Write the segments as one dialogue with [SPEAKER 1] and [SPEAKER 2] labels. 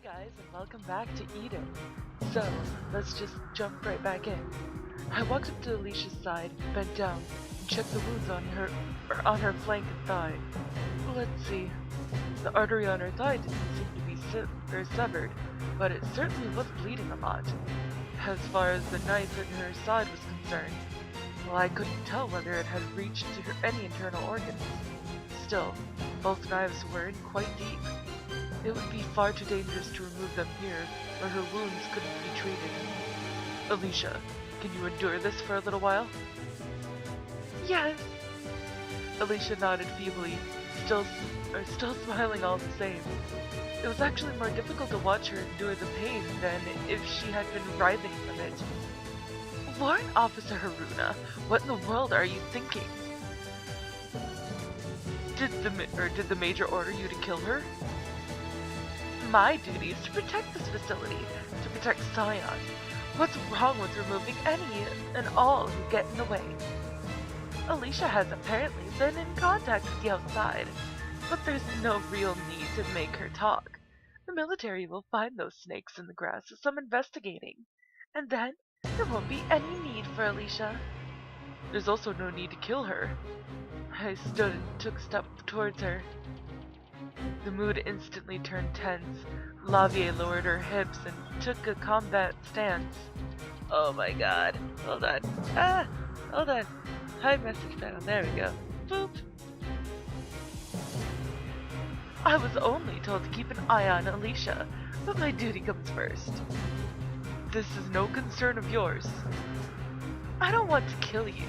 [SPEAKER 1] Hey guys, and welcome back to Eden. So, let's just jump right back in. I walked up to Elicia's side, bent down, and checked the wounds on her flank and thigh. Let's see. The artery on her thigh didn't seem to be severed, but it certainly was bleeding a lot. As far as the knife in her side was concerned, well, I couldn't tell whether it had reached any internal organs. Still, both knives were in quite deep. It would be far too dangerous to remove them here, where her wounds couldn't be treated. Elicia, can you endure this for a little while? Yes. Elicia nodded feebly, still smiling all the same. It was actually more difficult to watch her endure the pain than if she had been writhing from it. Warrant Officer Haruna, what in the world are you thinking? Did the Major order you to kill her? My duty is to protect this facility, to protect Sion. What's wrong with removing any and all who get in the way? Elicia has apparently been in contact with the outside, but there's no real need to make her talk. The military will find those snakes in the grass with some investigating, and then there won't be any need for Elicia. There's also no need to kill her. I stood and took a step towards her. The mood instantly turned tense. Lavie lowered her hips and took a combat stance. Oh my god. Hold on. Hold on. Hide message panel. There we go. Boop. I was only told to keep an eye on Elicia, but my duty comes first. This is no concern of yours. I don't want to kill you.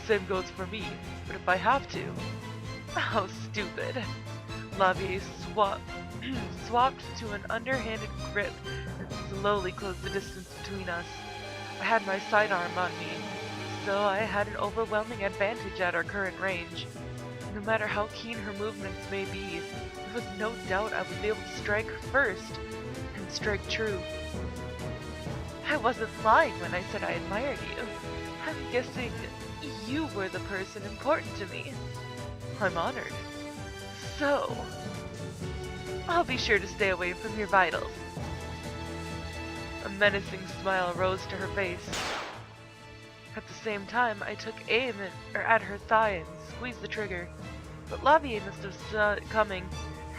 [SPEAKER 1] Same goes for me, but if I have to. How stupid. Lavie swapped to an underhanded grip and slowly closed the distance between us. I had my sidearm on me, so I had an overwhelming advantage at our current range. No matter how keen her movements may be, there was no doubt I would be able to strike first, and strike true. I wasn't lying when I said I admired you. I'm guessing you were the person important to me. I'm honored. So, I'll be sure to stay away from your vitals. A menacing smile rose to her face. At the same time, I took aim at her thigh and squeezed the trigger, but Lavie must have saw it coming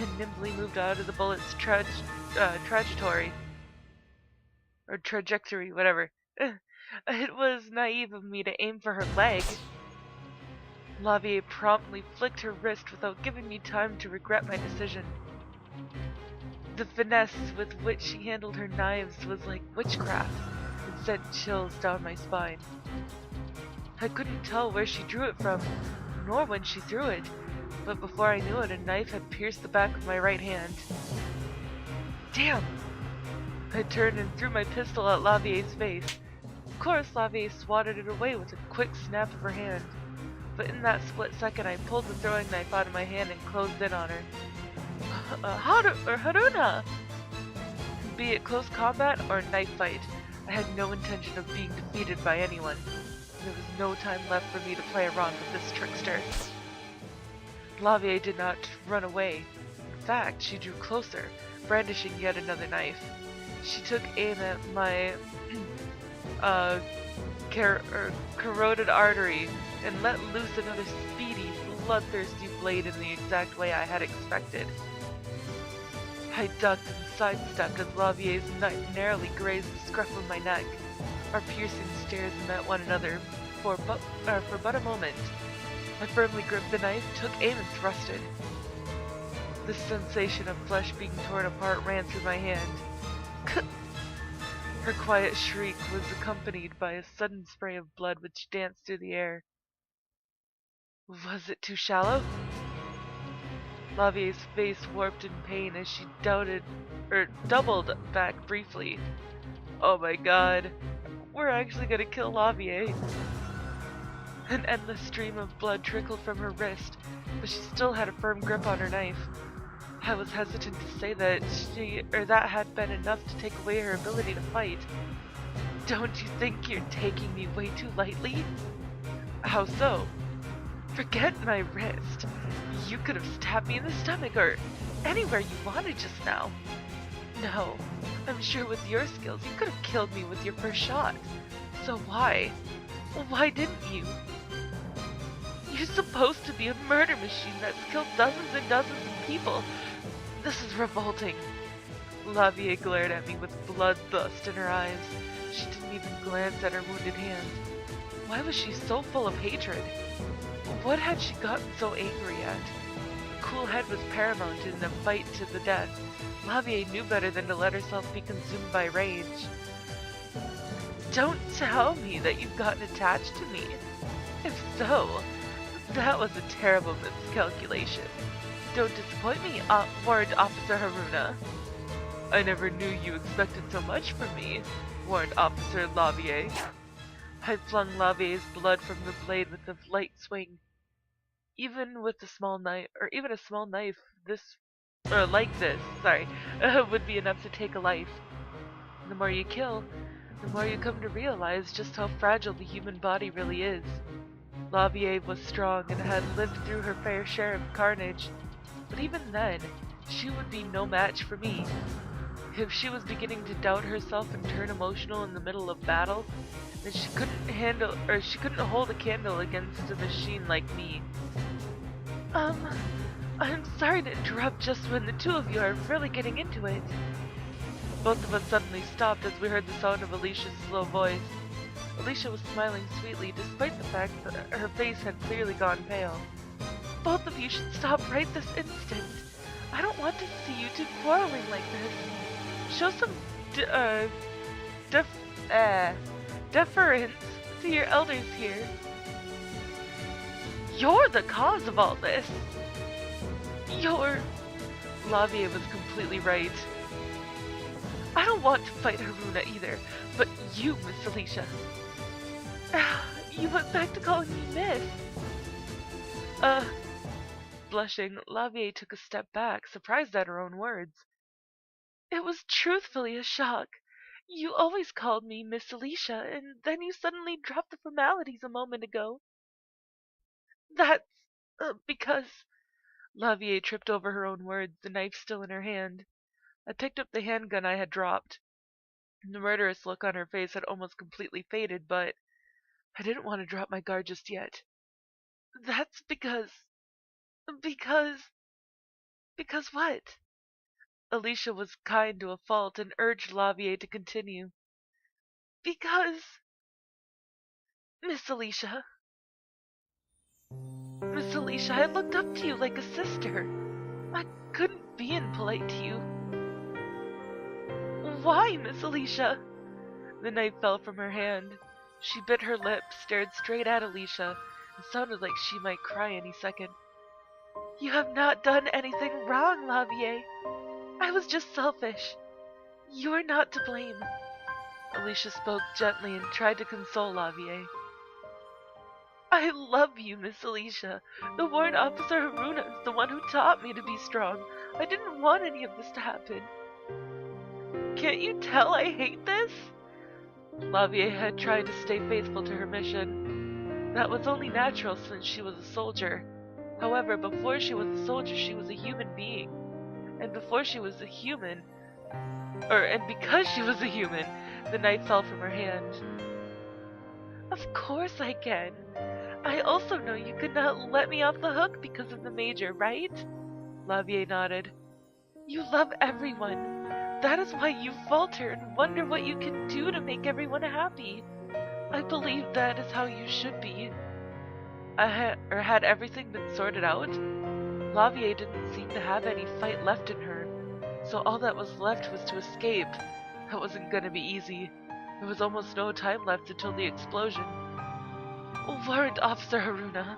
[SPEAKER 1] and nimbly moved out of the bullet's trajectory, whatever. It was naive of me to aim for her leg. Lavie promptly flicked her wrist without giving me time to regret my decision. The finesse with which she handled her knives was like witchcraft and sent chills down my spine. I couldn't tell where she drew it from, nor when she threw it, but before I knew it, a knife had pierced the back of my right hand. Damn! I turned and threw my pistol at Lavie's face. Of course, Lavie swatted it away with a quick snap of her hand. But in that split second, I pulled the throwing knife out of my hand and closed in on her. Haruna! Be it close combat or a knife fight, I had no intention of being defeated by anyone. There was no time left for me to play around with this trickster. Lavie did not run away. In fact, she drew closer, brandishing yet another knife. She took aim at my carotid artery and let loose another speedy, bloodthirsty blade in the exact way I had expected. I ducked and sidestepped as Lavie's knife narrowly grazed the scruff of my neck. Our piercing stares met one another for but a moment. I firmly gripped the knife, took aim, and thrusted. The sensation of flesh being torn apart ran through my hand. Her quiet shriek was accompanied by a sudden spray of blood which danced through the air. Was it too shallow? Lavie's face warped in pain as she doubled back briefly. Oh my god, we're actually gonna kill Lavie. An endless stream of blood trickled from her wrist, but she still had a firm grip on her knife. I was hesitant to say that that had been enough to take away her ability to fight. Don't you think you're taking me way too lightly? How so? Forget my wrist. You could have stabbed me in the stomach or anywhere you wanted just now. No. I'm sure with your skills you could have killed me with your first shot. So why? Why didn't you? You're supposed to be a murder machine that's killed dozens and dozens of people. This is revolting. Lavie glared at me with bloodlust in her eyes. She didn't even glance at her wounded hand. Why was she so full of hatred? What had she gotten so angry at? A cool head was paramount in a fight to the death. Lavie knew better than to let herself be consumed by rage. Don't tell me that you've gotten attached to me. If so, that was a terrible miscalculation. Don't disappoint me, warned Officer Haruna. I never knew you expected so much from me, warned Officer Lavie. I flung Lavie's blood from the blade with a light swing. Even a small knife, would be enough to take a life. The more you kill, the more you come to realize just how fragile the human body really is. Lavie was strong and had lived through her fair share of carnage, but even then, she would be no match for me. If she was beginning to doubt herself and turn emotional in the middle of battle, then she couldn't hold a candle against a machine like me. I'm sorry to interrupt just when the two of you are really getting into it. Both of us suddenly stopped as we heard the sound of Elicia's slow voice. Elicia was smiling sweetly despite the fact that her face had clearly gone pale. Both of you should stop right this instant. I don't want to see you two quarreling like this. Show some deference to your elders here. You're the cause of all this. Lavie was completely right. I don't want to fight Haruna either, but you, Miss Elicia. You went back to calling me Miss. Blushing, Lavie took a step back, surprised at her own words. It was truthfully a shock. You always called me Miss Elicia, and then you suddenly dropped the formalities a moment ago. That's because... Lavie tripped over her own words, the knife still in her hand. I picked up the handgun I had dropped. The murderous look on her face had almost completely faded, but I didn't want to drop my guard just yet. That's because what? Elicia was kind to a fault and urged Lavie to continue. Because, Miss Elicia, I looked up to you like a sister. I couldn't be impolite to you. Why, Miss Elicia? The knife fell from her hand. She bit her lip, stared straight at Elicia, and sounded like she might cry any second. You have not done anything wrong, Lavie. I was just selfish. You're not to blame. Elicia spoke gently and tried to console Lavie. I love you, Miss Elicia. The warrant officer Haruna is the one who taught me to be strong. I didn't want any of this to happen. Can't you tell I hate this? Lavie had tried to stay faithful to her mission. That was only natural since she was a soldier. However, before she was a soldier, she was a human being. And because she was a human, the knife fell from her hand. Of course I can. I also know you could not let me off the hook because of the Major, right? Lavie nodded. You love everyone. That is why you falter and wonder what you can do to make everyone happy. I believe that is how you should be. Had everything been sorted out? Lavie didn't seem to have any fight left in her, so all that was left was to escape. That wasn't gonna be easy. There was almost no time left until the explosion. Warrant Officer Haruna.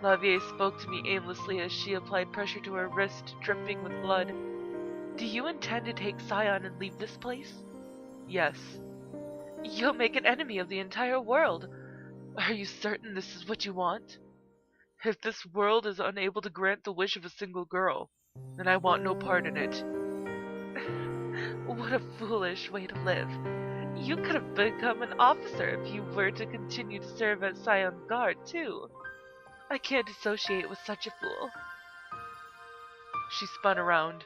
[SPEAKER 1] Lavie spoke to me aimlessly as she applied pressure to her wrist, dripping with blood. Do you intend to take Sion and leave this place? Yes. You'll make an enemy of the entire world. Are you certain this is what you want? If this world is unable to grant the wish of a single girl, then I want no part in it. What a foolish way to live. You could have become an officer if you were to continue to serve as Sion's guard, too. I can't associate with such a fool. She spun around.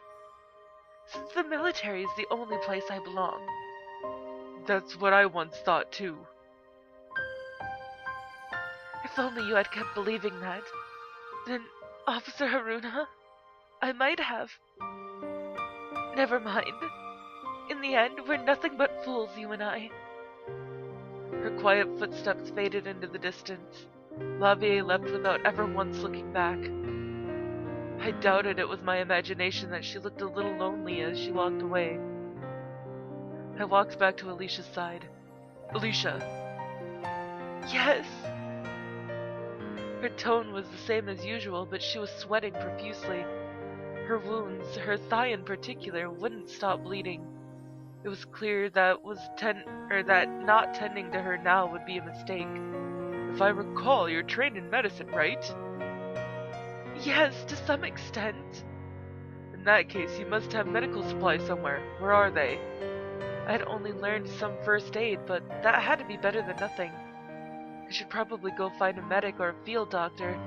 [SPEAKER 1] since the military is the only place I belong. That's what I once thought too. If only you had kept believing that, then, Officer Haruna, I might have. Never mind. In the end, we're nothing but fools, you and I. Her quiet footsteps faded into the distance. Lavie left without ever once looking back. I doubted it was my imagination that she looked a little lonely as she walked away. I walked back to Elicia's side. Elicia. Yes. Her tone was the same as usual, but she was sweating profusely. Her wounds, her thigh in particular, wouldn't stop bleeding. It was clear that not tending to her now would be a mistake. If I recall, you're trained in medicine, right? Yes, to some extent. In that case, you must have medical supplies somewhere. Where are they? I had only learned some first aid, but that had to be better than nothing. I should probably go find a medic or a field doctor,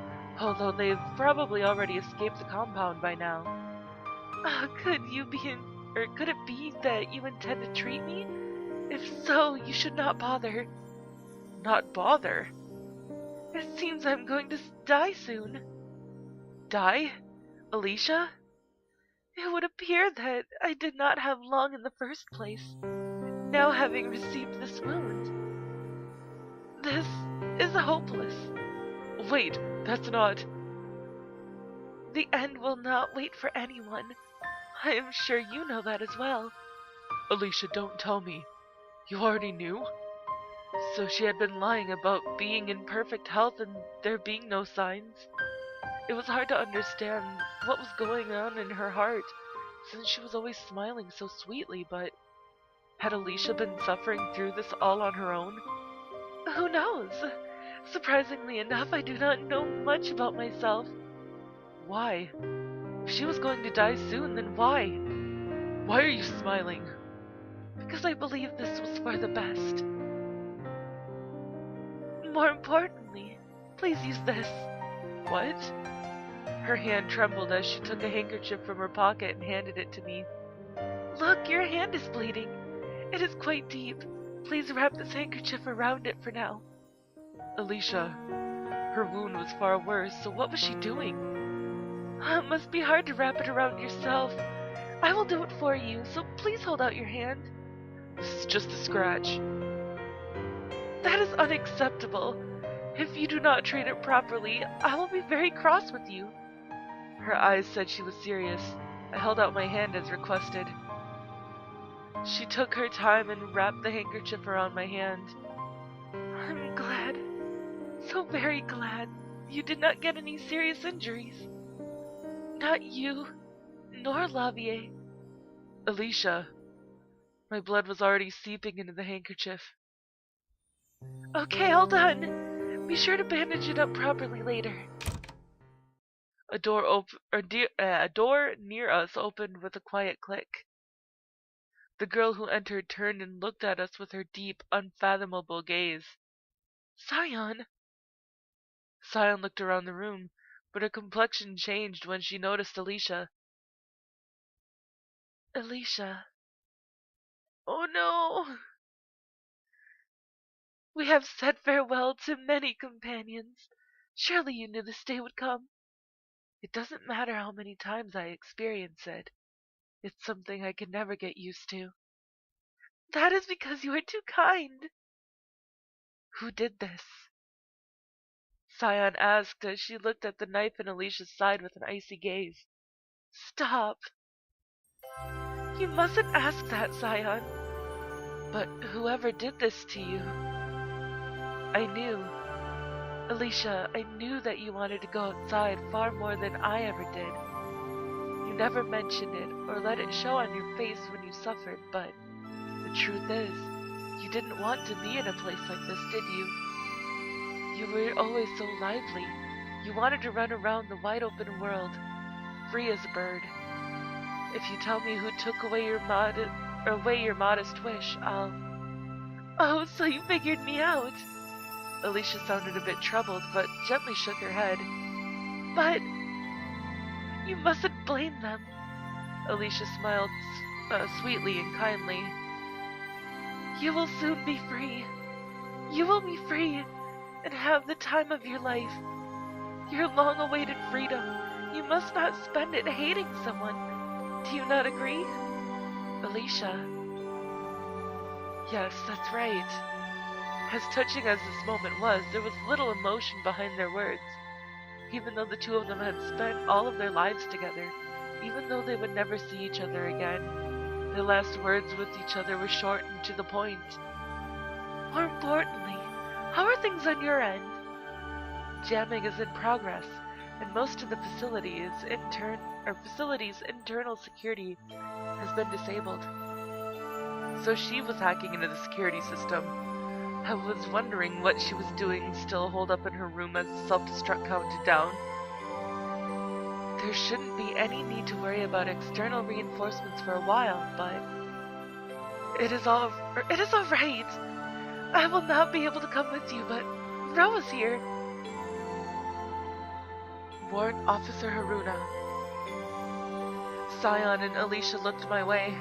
[SPEAKER 1] although they've probably already escaped the compound by now. Could it be that you intend to treat me? If so, you should not bother. Not bother? It seems I'm going to die soon. Die? Elicia? It would appear that I did not have long in the first place, now having received this wound. This is hopeless. Wait, that's not... The end will not wait for anyone. I am sure you know that as well. Elicia, don't tell me. You already knew? So she had been lying about being in perfect health and there being no signs. It was hard to understand what was going on in her heart, since she was always smiling so sweetly, but had Elicia been suffering through this all on her own? Who knows? Surprisingly enough, I do not know much about myself. Why? If she was going to die soon, then why? Why are you smiling? Because I believe this was for the best. More importantly, please use this. What? Her hand trembled as she took a handkerchief from her pocket and handed it to me. Look, your hand is bleeding. It is quite deep. Please wrap this handkerchief around it for now. Elicia, her wound was far worse, so what was she doing? It must be hard to wrap it around yourself. I will do it for you, so please hold out your hand. This is just a scratch. That is unacceptable. If you do not treat it properly, I will be very cross with you. Her eyes said she was serious. I held out my hand as requested. She took her time and wrapped the handkerchief around my hand. I'm glad, so very glad, you did not get any serious injuries. Not you, nor Lavie. Elicia. My blood was already seeping into the handkerchief. Okay, all done. Be sure to bandage it up properly later. A door near us opened with a quiet click. The girl who entered turned and looked at us with her deep, unfathomable gaze. Sion! Sion looked around the room, but her complexion changed when she noticed Elicia. Elicia. Oh no! We have said farewell to many companions. Surely you knew this day would come. It doesn't matter how many times I experience it. It's something I can never get used to. That is because you are too kind. Who did this? Sion asked as she looked at the knife in Alicia's side with an icy gaze. Stop. You mustn't ask that, Sion. But whoever did this to you... I knew. Elicia, I knew that you wanted to go outside far more than I ever did. You never mentioned it or let it show on your face when you suffered, but the truth is, you didn't want to be in a place like this, did you? You were always so lively. You wanted to run around the wide open world, free as a bird. If you tell me who took away your modest wish, I'll... Oh, so you figured me out. Elicia sounded a bit troubled, but gently shook her head. But you mustn't blame them. Elicia smiled sweetly and kindly. You will soon be free. You will be free and have the time of your life. Your long-awaited freedom. You must not spend it hating someone. Do you not agree? Elicia. Yes, that's right. As touching as this moment was, there was little emotion behind their words. Even though the two of them had spent all of their lives together, even though they would never see each other again, their last words with each other were short and to the point. More importantly, how are things on your end? Jamming is in progress, and most of the facility's internal security has been disabled. So she was hacking into the security system. I was wondering what she was doing still holed up in her room as the self-destruct counted down. There shouldn't be any need to worry about external reinforcements for a while, but it is all right. I will not be able to come with you, but Ro is here. Warrant Officer Haruna. Sion and Elicia looked my way.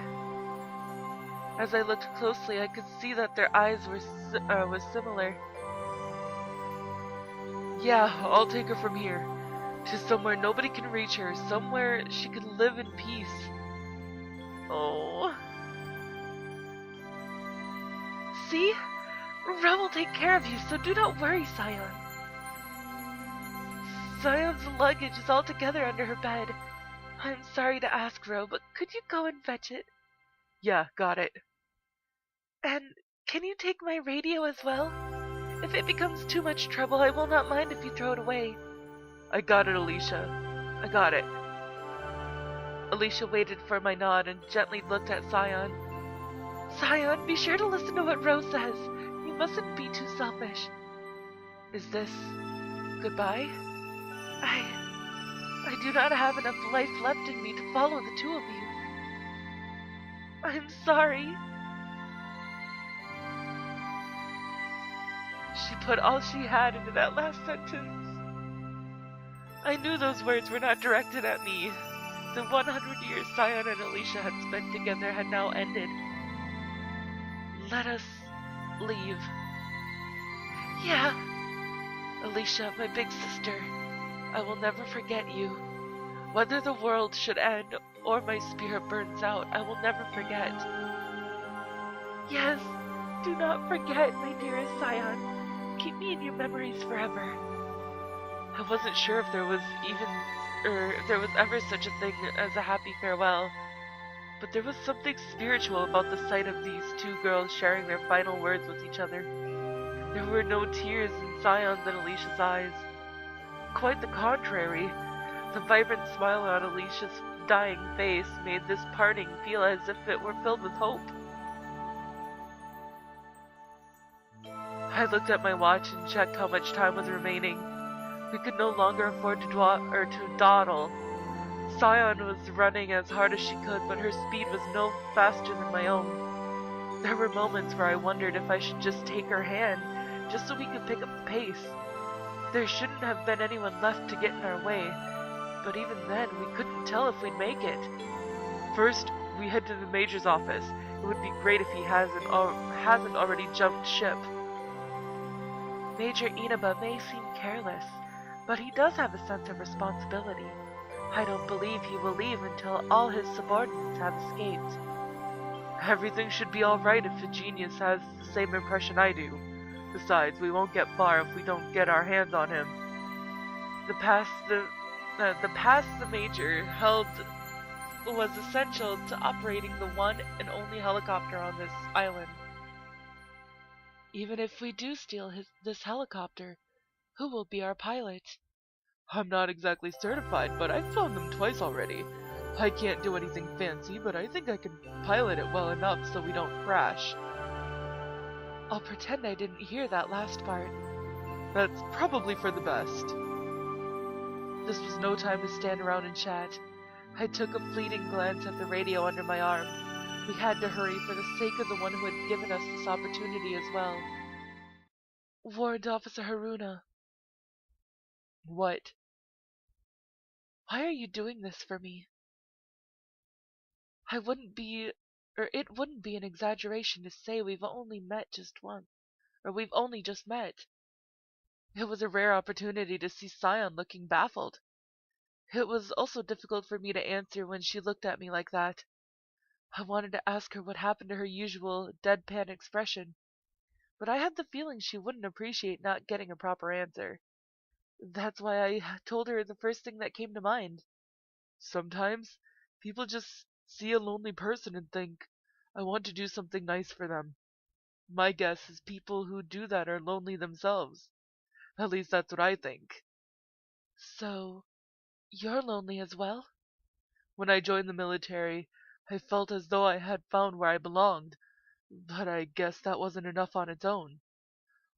[SPEAKER 1] As I looked closely, I could see that their eyes were similar. Yeah, I'll take her from here. To somewhere nobody can reach her, somewhere she could live in peace. Oh. See? Ro will take care of you, so do not worry, Sion. Sion's luggage is all together under her bed. I'm sorry to ask, Ro, but could you go and fetch it? Yeah, got it. And can you take my radio as well? If it becomes too much trouble, I will not mind if you throw it away. I got it, Elicia. I got it. Elicia waited for my nod and gently looked at Sion. Sion, be sure to listen to what Ro says. You mustn't be too selfish. Is this goodbye? I do not have enough life left in me to follow the two of you. I'm sorry. She put all she had into that last sentence. I knew those words were not directed at me. The 100 years Sion and Elicia had spent together had now ended. Let us leave. Yeah. Elicia, my big sister, I will never forget you. Whether the world should end or my spirit burns out, I will never forget. Yes, do not forget, my dearest Sion. Keep me in your memories forever. I wasn't sure if there was ever such a thing as a happy farewell, but there was something spiritual about the sight of these two girls sharing their final words with each other. There were no tears in Sion's and Elicia's eyes. Quite the contrary. The vibrant smile on Alicia's dying face made this parting feel as if it were filled with hope. I looked at my watch and checked how much time was remaining. We could no longer afford to dawdle. Sion was running as hard as she could, but her speed was no faster than my own. There were moments where I wondered if I should just take her hand, just so we could pick up the pace. There shouldn't have been anyone left to get in our way, but even then we couldn't tell if we'd make it. First, we head to the Major's office. It would be great if he hasn't already jumped ship. Major Inaba may seem careless, but he does have a sense of responsibility. I don't believe he will leave until all his subordinates have escaped. Everything should be alright if a genius has the same impression I do. Besides, we won't get far if we don't get our hands on him. The pass the Major held was essential to operating the one and only helicopter on this island. Even if we do steal this helicopter, who will be our pilot? I'm not exactly certified, but I've flown them twice already. I can't do anything fancy, but I think I can pilot it well enough so we don't crash. I'll pretend I didn't hear that last part. That's probably for the best. This was no time to stand around and chat. I took a fleeting glance at the radio under my arm. We had to hurry for the sake of the one who had given us this opportunity as well. Warrant Officer Haruna. What? Why are you doing this for me? I wouldn't be, or it wouldn't be an exaggeration to say we've only met just once, or we've only just met. It was a rare opportunity to see Sion looking baffled. It was also difficult for me to answer when she looked at me like that. I wanted to ask her what happened to her usual deadpan expression, but I had the feeling she wouldn't appreciate not getting a proper answer. That's why I told her the first thing that came to mind. Sometimes people just see a lonely person and think, I want to do something nice for them. My guess is people who do that are lonely themselves. At least that's what I think. So, you're lonely as well? When I joined the military, I felt as though I had found where I belonged, but I guess that wasn't enough on its own.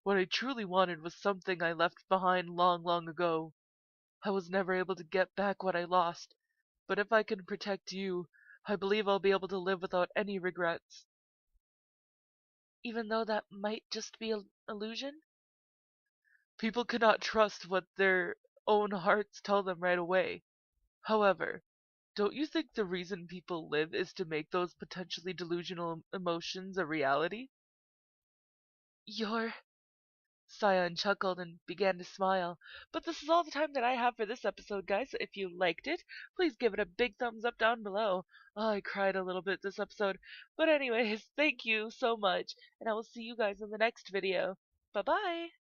[SPEAKER 1] What I truly wanted was something I left behind long, long ago. I was never able to get back what I lost, but if I can protect you, I believe I'll be able to live without any regrets. Even though that might just be an illusion? People cannot trust what their own hearts tell them right away. However, don't you think the reason people live is to make those potentially delusional emotions a reality? You're Sion chuckled and began to smile. But this is all the time that I have for this episode, guys. So if you liked it, please give it a big thumbs up down below. Oh, I cried a little bit this episode. But anyways, thank you so much, and I will see you guys in the next video. Bye-bye!